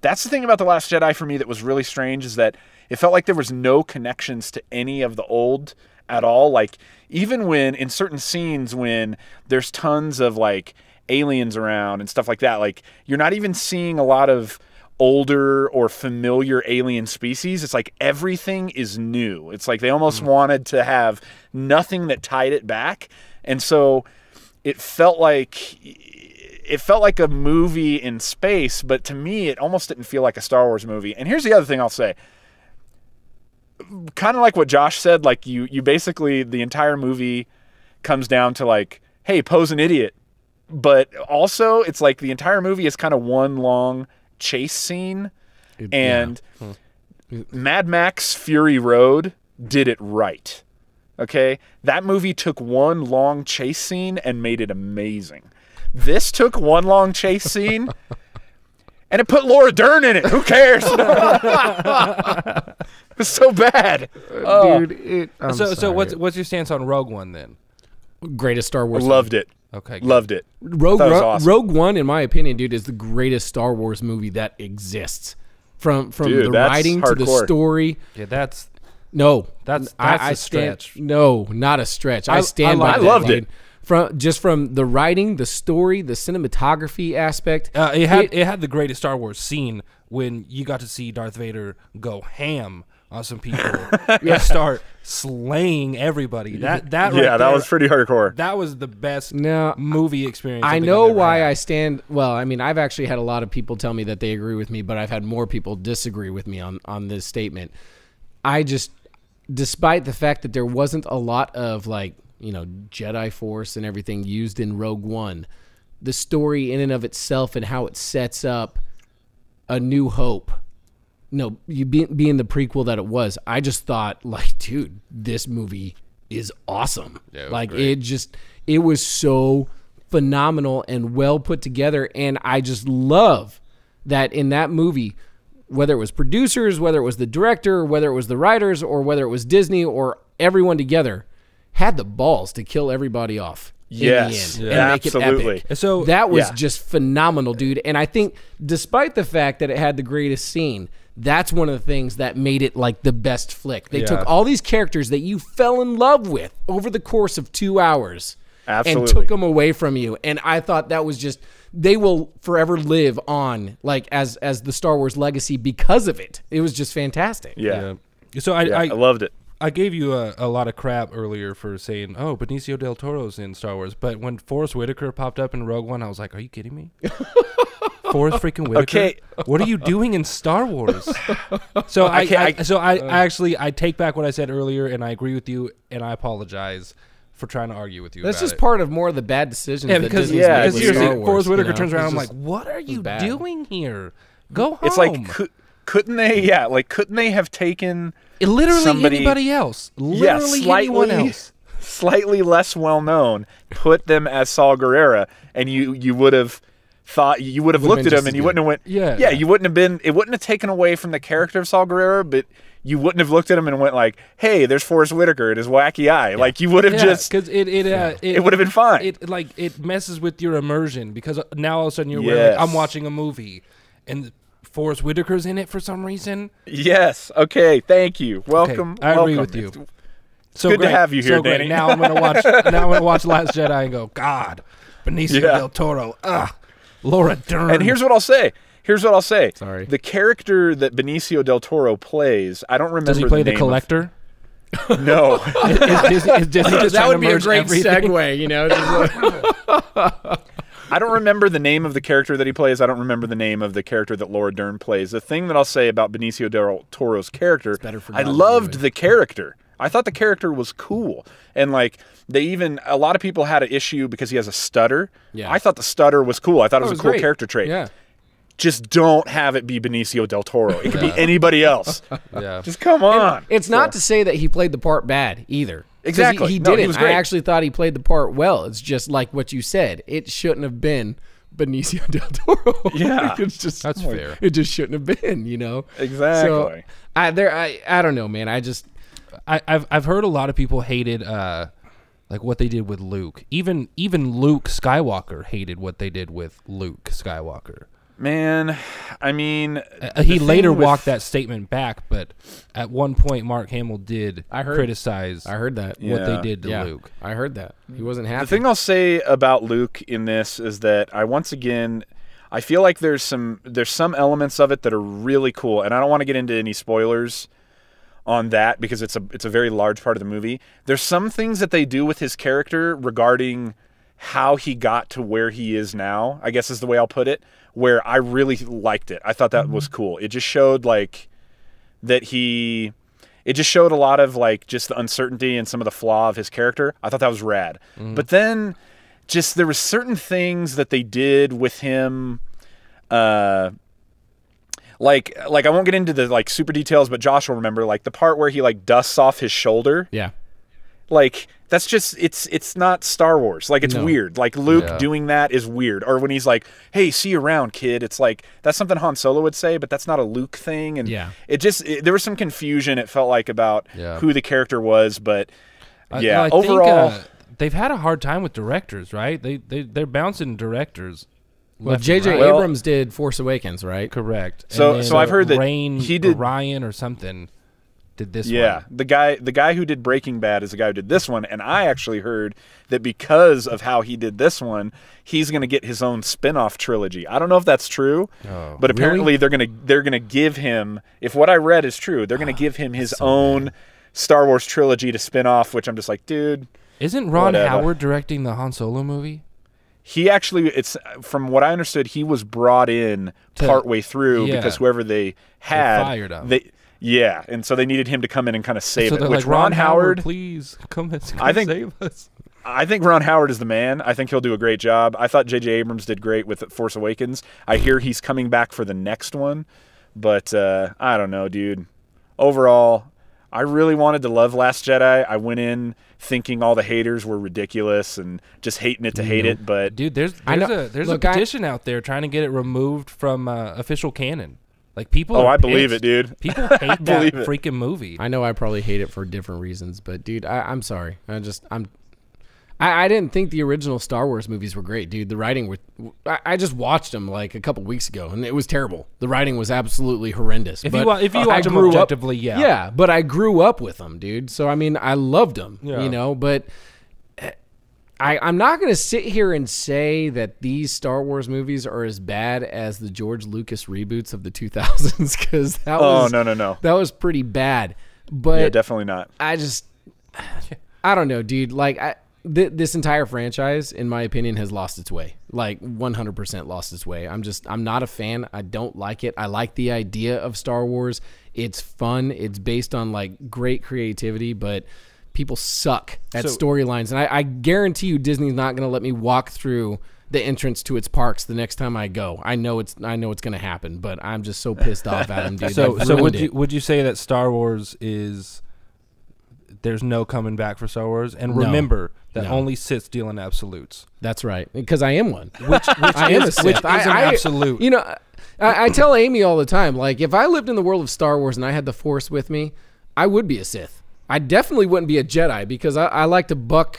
That's the thing about The Last Jedi for me that was really strange, is that it felt like there was no connections to any of the old at all. Like, even when, in certain scenes, when there's tons of, like, aliens around and stuff like that, like, you're not even seeing a lot of older or familiar alien species. It's like everything is new. It's like they almost wanted to have nothing that tied it back. And so it felt like a movie in space, but to me, it almost didn't feel like a Star Wars movie. And here's the other thing I'll say. Kind of like what Josh said, like you basically, the entire movie comes down to like, hey, Poe's an idiot. But also, it's like the entire movie is kind of one long chase scene. And Mad Max Fury Road did it right. Okay? That movie took one long chase scene and made it amazing. This took one long chase scene and it put Laura Dern in it. Who cares? It was so bad. Dude, So what's your stance on Rogue One then? Greatest Star Wars Loved it. Okay. Loved it. Awesome. Rogue One, in my opinion, dude, is the greatest Star Wars movie that exists. From dude, the writing hardcore. to the story. Yeah, that's a stretch. No, not a stretch. I stand by that. I loved it. From the writing, the story, the cinematography aspect. It had the greatest Star Wars scene when you got to see Darth Vader go ham on some people. Start slaying everybody. That was pretty hardcore. That was the best movie experience. I know why I stand. Well, I mean, I've actually had a lot of people tell me that they agree with me, but I've had more people disagree with me on this statement. Despite the fact that there wasn't a lot of like, you know, Jedi Force and everything used in Rogue One, the story in and of itself and how it sets up A New Hope. No, you being the prequel that it was, I just thought, like, dude, this movie is awesome. Yeah, it was like, great. It was so phenomenal and well put together, and I just love that in that movie, whether it was producers, whether it was the director, whether it was the writers, or whether it was Disney or everyone together, had the balls to kill everybody off. Yes, in the end and make it absolutely. epic. And so That was Yeah. just phenomenal, dude. And I think despite the fact that it had the greatest scene, that's one of the things that made it like the best flick. They took all these characters that you fell in love with over the course of 2 hours and took them away from you. And I thought that was just, they will forever live on like as the Star Wars legacy because of it. It was just fantastic. Yeah. So I loved it. I gave you a lot of crap earlier for saying, oh, Benicio del Toro's in Star Wars. But when Forrest Whitaker popped up in Rogue One, I was like, are you kidding me? Forrest freaking Whitaker? Okay. What are you doing in Star Wars? So I take back what I said earlier, and I agree with you, and I apologize for trying to argue with you. That's about just it. part of more of the bad decisions. Yeah, that because Disney's made with seriously, Star Wars, Forrest Whitaker you know? turns around. It's I'm like, just- what are you bad. doing here? Go home. It's like, couldn't they? Yeah, like couldn't they have taken literally somebody, anybody else? Literally anyone else. Slightly less well known, put them as Saw Gerrera, and you would have thought you would have Would've looked been at just him and as you good. wouldn't have went Yeah. you wouldn't have been, it wouldn't have taken away from the character of Saw Gerrera, but you wouldn't have looked at him and went like, hey, there's Forrest Whitaker and his wacky eye. Like you would have just, because it would have been fine. It messes with your immersion because now all of a sudden you're Yes. like, I'm watching a movie and Forrest Whitaker's in it for some reason. Yes. Okay. Thank you. Welcome. I agree welcome. with you. So good to great, have you here, so great. Danny. Now I'm gonna watch. Now I'm gonna watch Last Jedi and go, God, Benicio del Toro, Laura Dern. And here's what I'll say. Sorry. The character that Benicio del Toro plays, I don't remember. Does he play the name collector? Of, no. Is Disney just that trying would to be a merge great everything? segue, you know. Just like- I don't remember the name of the character that he plays. I don't remember the name of the character that Laura Dern plays. The thing that I'll say about Benicio del Toro's character, better I forgotten loved anyway. the character. I thought the character was cool. And like a lot of people had an issue because he has a stutter. Yeah. I thought the stutter was cool. I thought it was a cool great. character trait. Yeah. Just don't have it be Benicio del Toro. It could be anybody else. Yeah. Just come on. It's not to say that he played the part bad either. 'Cause Exactly. He No, he didn't. was I great. actually thought he played the part well. It's just like what you said. It shouldn't have been Benicio del Toro. Yeah. It's just That's fair. It just shouldn't have been, you know. Exactly. So I don't know, man. I've heard a lot of people hated like what they did with Luke. Even Luke Skywalker hated what they did with Luke Skywalker. Man, I mean, He the later thing with- walked that statement back, but at one point Mark Hamill did criticize I heard that. what they Yeah. did to Yeah, Luke. I heard that. He wasn't happy. The thing I'll say about Luke in this is that I feel like there's some elements of it that are really cool, and I don't want to get into any spoilers on that because it's a very large part of the movie. There's some things that they do with his character regarding how he got to where he is now, I guess is the way I'll put it, where I really liked it. I thought that was cool. It just showed like that it just showed a lot of like just the uncertainty and some of the flaw of his character. I thought that was rad. But then just there was certain things that they did with him, like I won't get into the like super details, but Josh will remember like the part where he like dusts off his shoulder. Yeah. Like that's just it's not Star Wars. Like it's weird. Like Luke doing that is weird. Or when he's like, "Hey, see you around, kid." It's like that's something Han Solo would say, but that's not a Luke thing. And there was some confusion. It felt like about who the character was, but I overall, think, they've had a hard time with directors, right? They're bouncing directors. Well, left and J.J. right. Abrams did Force Awakens, right? Correct. So- And then so I've heard that Rain, he did- Ryan or something did this yeah, one. the guy who did Breaking Bad is the guy who did this one, and I actually heard that because of how he did this one, he's going to get his own spin-off trilogy. I don't know if that's true, but apparently they're going to give him, if what I read is true, they're going to give him his own Star Wars trilogy to spin off, which I'm just like, dude. Isn't Ron Whatever. Howard directing the Han Solo movie? He actually, it's from what I understood, he was brought in partway through because whoever they had, fired him. And so they needed him to come in and kind of save So it. they're Which like, Ron Howard, please come I think- save us. I think Ron Howard is the man. I think he'll do a great job. I thought J.J. Abrams did great with Force Awakens. I hear he's coming back for the next one, but I don't know, dude. Overall, I really wanted to love Last Jedi. I went in thinking all the haters were ridiculous and just hating it to hate it, but Dude, there's a Look, petition out there trying to get it removed from official canon. Like people. oh, are I believe pissed. it, dude. People hate that believe it. freaking movie. I know I probably hate it for different reasons, but dude, I'm sorry. I didn't think the original Star Wars movies were great, dude. The writing I just watched them like a couple weeks ago, and it was terrible. The writing was absolutely horrendous. If you watch them objectively, yeah. Yeah, but I grew up with them, dude. So, I mean, I loved them, but I'm not going to sit here and say that these Star Wars movies are as bad as the George Lucas reboots of the 2000s, because that no. That was pretty bad. But yeah, definitely not. I don't know, dude. Like, this entire franchise, in my opinion, has lost its way. Like, 100% lost its way. I'm not a fan. I don't like it. I like the idea of Star Wars. It's fun. It's based on, like, great creativity, but people suck at storylines. And I guarantee you Disney's not going to let me walk through the entrance to its parks the next time I go. I know it's going to happen, but I'm just so pissed off at them, dude. So would you say that Star Wars is... There's no coming back for Star Wars, and remember that only Siths deal in absolutes. That's right, because I am one. Which is an absolute. You know, I tell Amy all the time, like, if I lived in the world of Star Wars and I had the Force with me, I would be a Sith. I definitely wouldn't be a Jedi, because I like to buck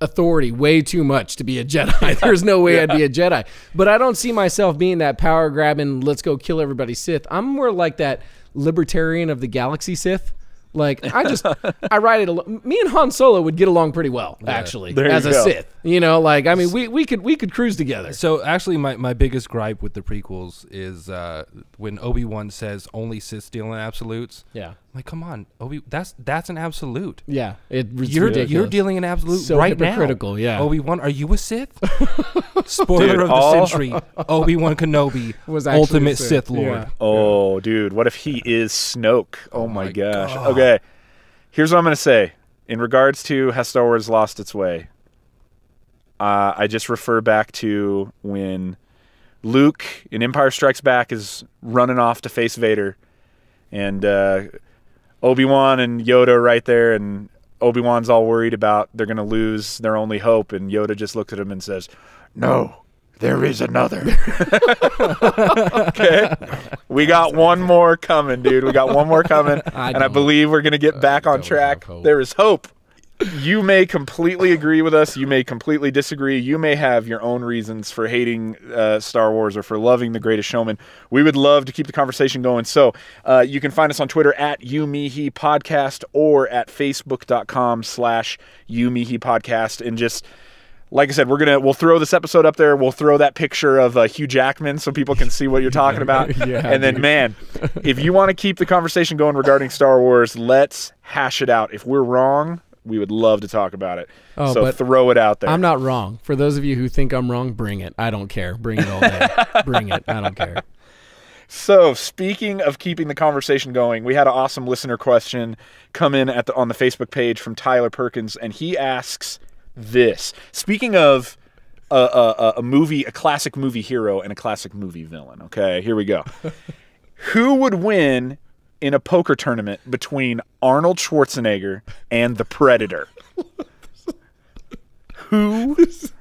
authority way too much to be a Jedi. There's no way I'd be a Jedi. But I don't see myself being that power grabbing, let's go kill everybody Sith. I'm more like that libertarian of the galaxy Sith. Like, I ride it. Me and Han Solo would get along pretty well, actually, as a Sith. You know, like, I mean, we could cruise together. So actually, my biggest gripe with the prequels is when Obi-Wan says only Sith deal in absolutes. Yeah, I'm like, come on, that's an absolute. Yeah, you're dealing in absolute so right now. Hypocritical, yeah. Obi-Wan, are you a Sith? Spoiler of the century: Obi-Wan Kenobi was ultimate Sith Lord. Yeah. Oh, dude, what if he is Snoke? Oh my gosh. God. Okay, here's what I'm gonna say in regards to how Star Wars lost its way. I just refer back to when Luke in Empire Strikes Back is running off to face Vader, and Obi-Wan and Yoda right there, and Obi-Wan's all worried about they're going to lose their only hope, and Yoda just looks at him and says, "No, there is another." Okay? We got one more coming, dude. We got one more coming, and I believe we're going to get back on track. There is hope. You may completely agree with us. You may completely disagree. You may have your own reasons for hating Star Wars or for loving The Greatest Showman. We would love to keep the conversation going. So you can find us on Twitter at YouMeHePodcast or at Facebook.com/YouMeHePodcast. And just, like I said, we'll throw this episode up there. We'll throw that picture of Hugh Jackman so people can see what you're talking about. And then, man, if you want to keep the conversation going regarding Star Wars, let's hash it out. If we're wrong, we would love to talk about it. So throw it out there. I'm not wrong. For those of you who think I'm wrong, bring it. I don't care. Bring it all day. Bring it. I don't care. So, speaking of keeping the conversation going, we had an awesome listener question come in on the Facebook page from Tyler Perkins, and he asks this. Speaking of a classic movie hero and a classic movie villain, okay, here we go. Who would win in a poker tournament between Arnold Schwarzenegger and the Predator? Who's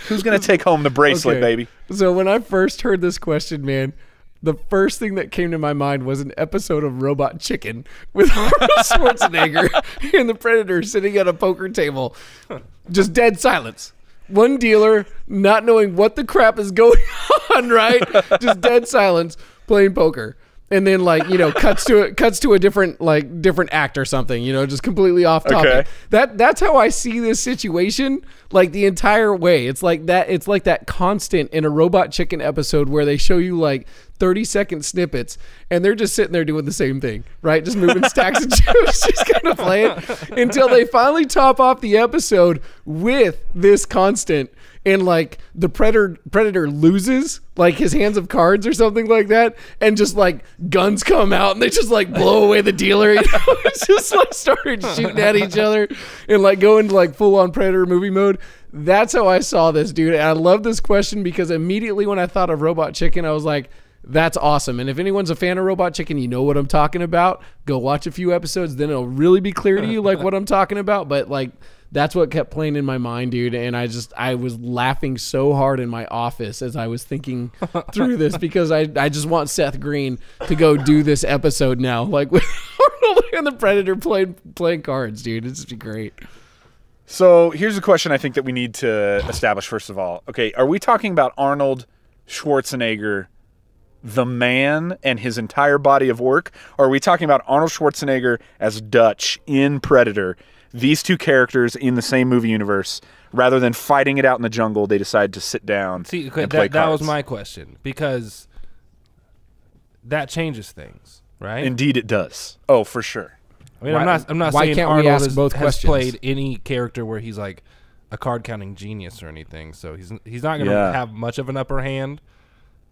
going to take home the bracelet, baby? So when I first heard this question, man, the first thing that came to my mind was an episode of Robot Chicken with Arnold Schwarzenegger and the Predator sitting at a poker table. Just dead silence. One dealer not knowing what the crap is going on, right? Just dead silence playing poker. And then, like, you know, cuts to a different act or something, you know, just completely off topic. Okay. That's how I see this situation, like, the entire way. It's like that constant in a Robot Chicken episode where they show you like 30-second snippets and they're just sitting there doing the same thing, right? Just moving stacks of chips, just kind of playing until they finally top off the episode with this constant. And like the Predator loses like his hands of cards or something like that, and just like guns come out and they just like blow away the dealer. You know? It's just like started shooting at each other and like go into like full on Predator movie mode. That's how I saw this, dude. And I love this question because immediately when I thought of Robot Chicken, I was like, that's awesome. And if anyone's a fan of Robot Chicken, you know what I'm talking about. Go watch a few episodes, then it'll really be clear to you like what I'm talking about. But like, that's what kept playing in my mind, dude. And I was laughing so hard in my office as I was thinking through this because I just want Seth Green to go do this episode now, like with Arnold and the Predator playing cards, dude. It's just great. So here's a question I think that we need to establish first of all. Okay, are we talking about Arnold Schwarzenegger, the man, and his entire body of work? Or are we talking about Arnold Schwarzenegger as Dutch in Predator? These two characters in the same movie universe, rather than fighting it out in the jungle, they decide to sit down and play cards. That was my question, because that changes things, right? Indeed it does. Oh, for sure. I mean, I'm not why saying can't Arnold we ask has, both has questions? played any character where he's like a card counting genius or anything, so he's not going to have much of an upper hand,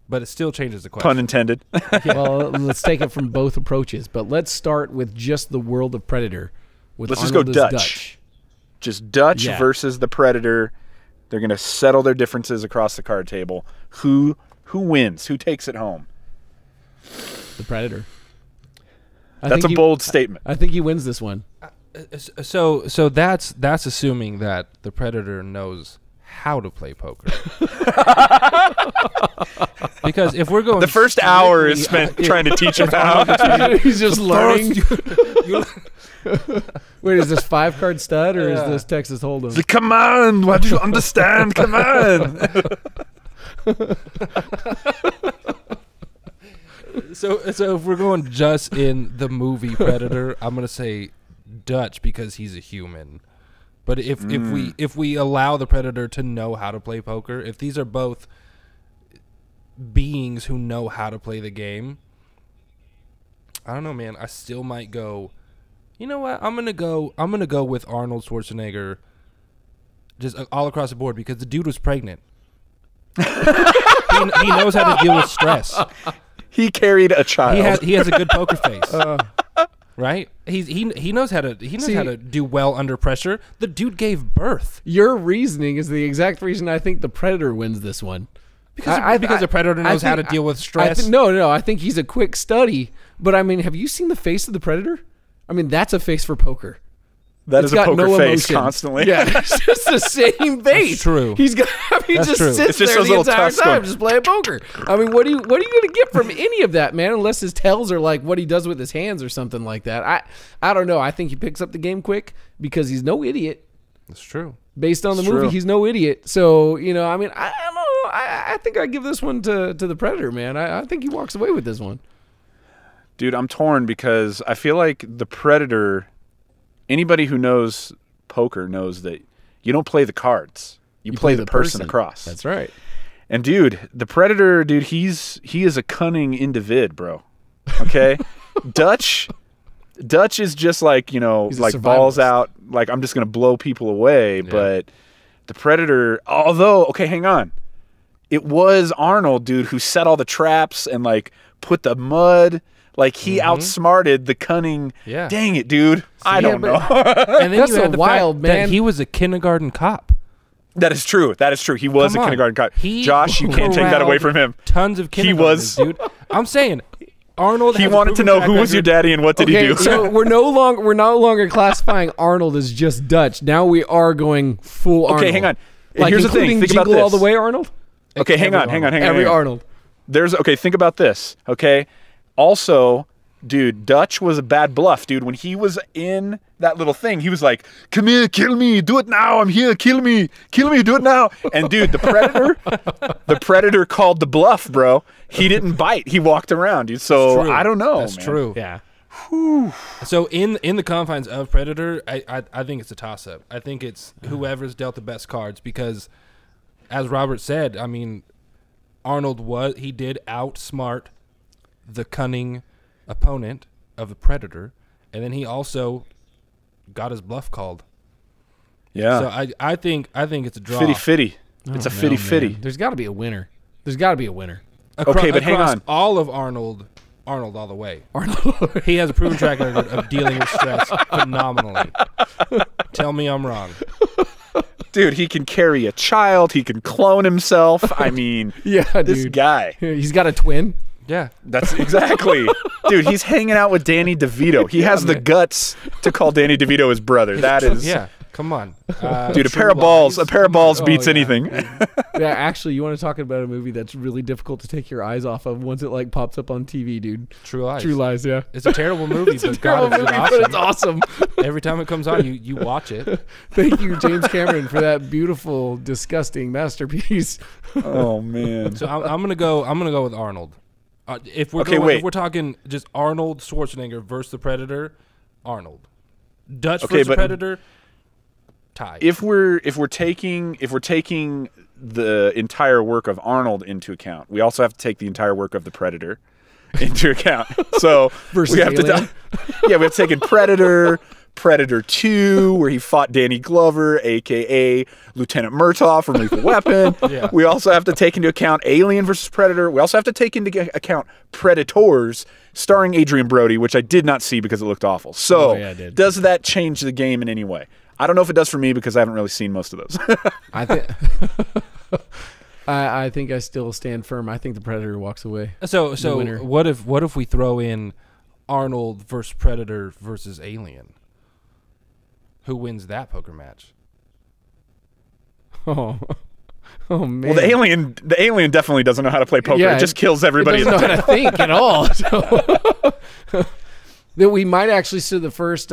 but it still changes the question. Pun intended. Well, let's take it from both approaches, but let's start with just the world of Predator. Let's just go Dutch. Just Dutch versus the Predator. They're going to settle their differences across the card table. Who wins? Who takes it home? The Predator. That's a bold statement. I think he wins this one. So that's assuming that the Predator knows how to play poker. Because if we're going, the first hour is spent trying to teach him how. He's just learning. Wait, is this 5-card stud or is this Texas Hold'em? Come on, why do you understand? Come on. So if we're going just in the movie Predator, I'm gonna say Dutch because he's a human. But if we allow the Predator to know how to play poker, if these are both beings who know how to play the game, I don't know, man. I still might go. You know what? I'm gonna go with Arnold Schwarzenegger, just all across the board because the dude was pregnant. he knows how to deal with stress. He carried a child. He has a good poker face, right? He knows how to how to do well under pressure. The dude gave birth. Your reasoning is the exact reason I think the Predator wins this one. Because the Predator knows how to deal with stress. No. I think he's a quick study. But I mean, have you seen the face of the Predator? I mean, that's a face for poker. That is a poker face constantly. Yeah, it's just the same face. That's true. He just sits there the entire time just playing poker. I mean, what are you going to get from any of that, man? Unless his tells are like what he does with his hands or something like that. I don't know. I think he picks up the game quick because he's no idiot. That's true. Based on the movie, he's no idiot. So, I mean, I don't know. I think I give this one to the Predator, man. I think he walks away with this one. Dude, I'm torn because I feel like the Predator, anybody who knows poker knows that you don't play the cards. You play the person across. That's right. And dude, the Predator, dude, he is a cunning individ, bro. Okay? Dutch is just like, like balls out, like I'm just going to blow people away, yeah. But the Predator, although, okay, hang on. It was Arnold, dude, who set all the traps and like put the mud. Like, he outsmarted the cunning. Yeah. Dang it, dude. I don't know. And then that's you had the wild, man. That he was a kindergarten cop. That is true. He was a kindergarten cop. Josh, you can't take that away from him. Tons of kindergartens, dude. I'm saying, Arnold. He wanted to know who was your daddy and what did he do. So we're no longer classifying Arnold as just Dutch. Now we are going full Arnold. Okay, hang on. Like, here's the thing. Think about this. All the way, Arnold. Okay, hang on. Every Arnold. Think about this. Okay. Also, dude, Dutch was a bad bluff, dude. When he was in that little thing, he was like, "Come here, kill me, do it now. I'm here, kill me, do it now." And dude, the Predator called the bluff, bro. He didn't bite. He walked around, dude. So I don't know. That's man. True. Yeah. Whew. So in the confines of Predator, I think it's a toss-up. I think it's whoever's dealt the best cards because, as Robert said, I mean, Arnold did outsmart the cunning opponent of the Predator, and then he also got his bluff called. Yeah. So I think it's a draw. Fitty. It's a fitty. There's got to be a winner. Okay, but hang on. All of Arnold all the way. Arnold. He has a proven track record of dealing with stress phenomenally. Tell me I'm wrong. Dude, he can carry a child. He can clone himself. I mean, this guy. He's got a twin. Yeah. That's exactly. Dude, he's hanging out with Danny DeVito. He has the guts to call Danny DeVito his brother. That is Come on, Dude, a pair of balls beats yeah. anything. Yeah, actually, you want to talk about a movie that's really difficult to take your eyes off of once it like pops up on TV, dude. True Lies. True Lies, yeah. It's a terrible movie, It's a but terrible God, movie, it's but it's awesome. Every time it comes on, you watch it. Thank you, James Cameron, for that beautiful, disgusting masterpiece. Oh man. So I'm gonna go with Arnold. If we're talking just Arnold Schwarzenegger versus the Predator, Arnold. Dutch versus the Predator, tie. If we're taking the entire work of Arnold into account, we also have to take the entire work of the Predator into account. So Versus we have Alien? we have taken Predator, Predator 2, where he fought Danny Glover, a.k.a. Lieutenant Murtaugh from Lethal Weapon. Yeah. We also have to take into account Alien versus Predator. We also have to take into account Predators, starring Adrian Brody, which I did not see because it looked awful. So, yeah, I did. Does that change the game in any way? I don't know if it does for me because I haven't really seen most of those. I think I think I still stand firm. I think the Predator walks away. So winner. what if we throw in Arnold versus Predator versus Alien? Who wins that poker match? Oh man. Well, the alien definitely doesn't know how to play poker. Yeah, it just kills everybody. It doesn't know how to think at all. So. That we might actually see the first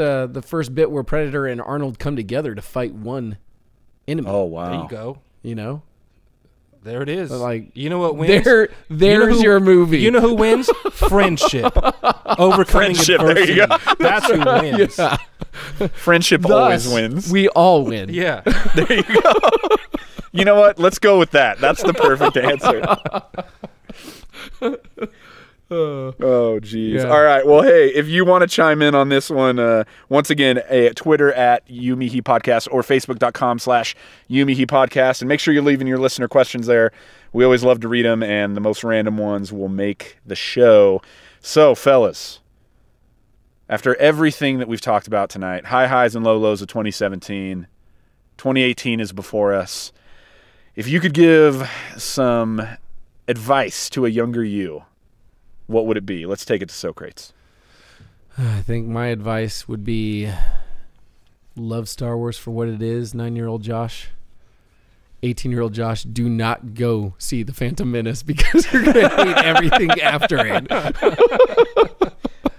bit where Predator and Arnold come together to fight one enemy. Oh wow! There you go. You know, there it is. But like, you know what wins? There's your movie. You know who wins? Friendship. Overcoming Friendship, adversity. there you go. That's who wins. Yeah. Friendship always wins. We all win. Yeah. There you go. You know what? Let's go with that. That's the perfect answer. Oh, geez. Yeah. All right. Well, hey, if you want to chime in on this one, once again, Twitter at YouMeHe Podcast or Facebook.com/YouMeHe Podcast. And make sure you're leaving your listener questions there. We always love to read them, and the most random ones will make the show. So, fellas, after everything that we've talked about tonight, high highs and low lows of 2017, 2018 is before us. If you could give some advice to a younger you, what would it be? Let's take it to Socrates. I think my advice would be love Star Wars for what it is, 9-year-old Josh. 18-year-old Josh, do not go see The Phantom Menace because you're going to hate everything after it.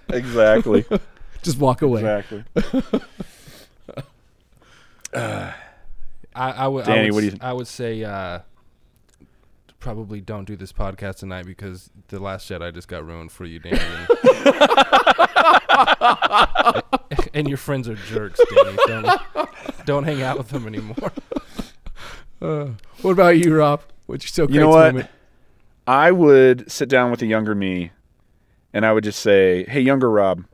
Exactly. Just walk away. Exactly. Danny, what do you think? I would say probably don't do this podcast tonight because The Last Jedi just got ruined for you, Danny. And your friends are jerks, Danny. Don't hang out with them anymore. What about you, Rob? What's your Socrates You know what? moment? I would sit down with a younger me, and I would just say, hey, younger Rob,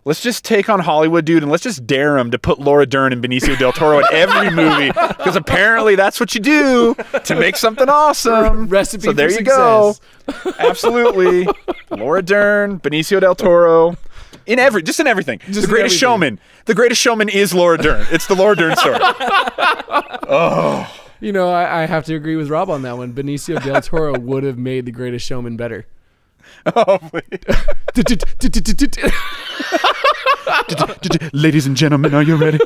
let's just take on Hollywood, dude, and let's just dare him to put Laura Dern and Benicio del Toro in every movie, because apparently that's what you do to make something awesome. Recipe so there for you go. success. Absolutely. Laura Dern, Benicio del Toro. In everything. Just The in Greatest everything. Showman. The Greatest Showman is Laura Dern. It's the Laura Dern story. Oh. You know, I have to agree with Rob on that one. Benicio del Toro would have made The Greatest Showman better. Oh, ladies and gentlemen, are you ready?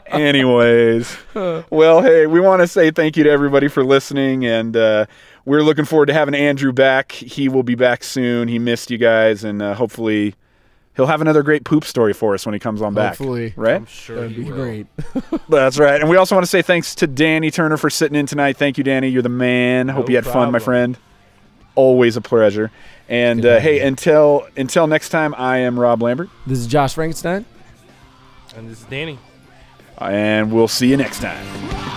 Anyways, well, hey, we want to say thank you to everybody for listening, and we're looking forward to having Andrew back. He will be back soon. He missed you guys, and hopefully he'll have another great poop story for us when he comes on back. Hopefully. Right? I'm sure That'd be great. That's right. And we also want to say thanks to Danny Turner for sitting in tonight. Thank you, Danny. You're the man. Hope you had fun, my problem. friend. Always a pleasure. And hey, until next time, I am Rob Lambert. This is Josh Frankenstein. And this is Danny. And we'll see you next time.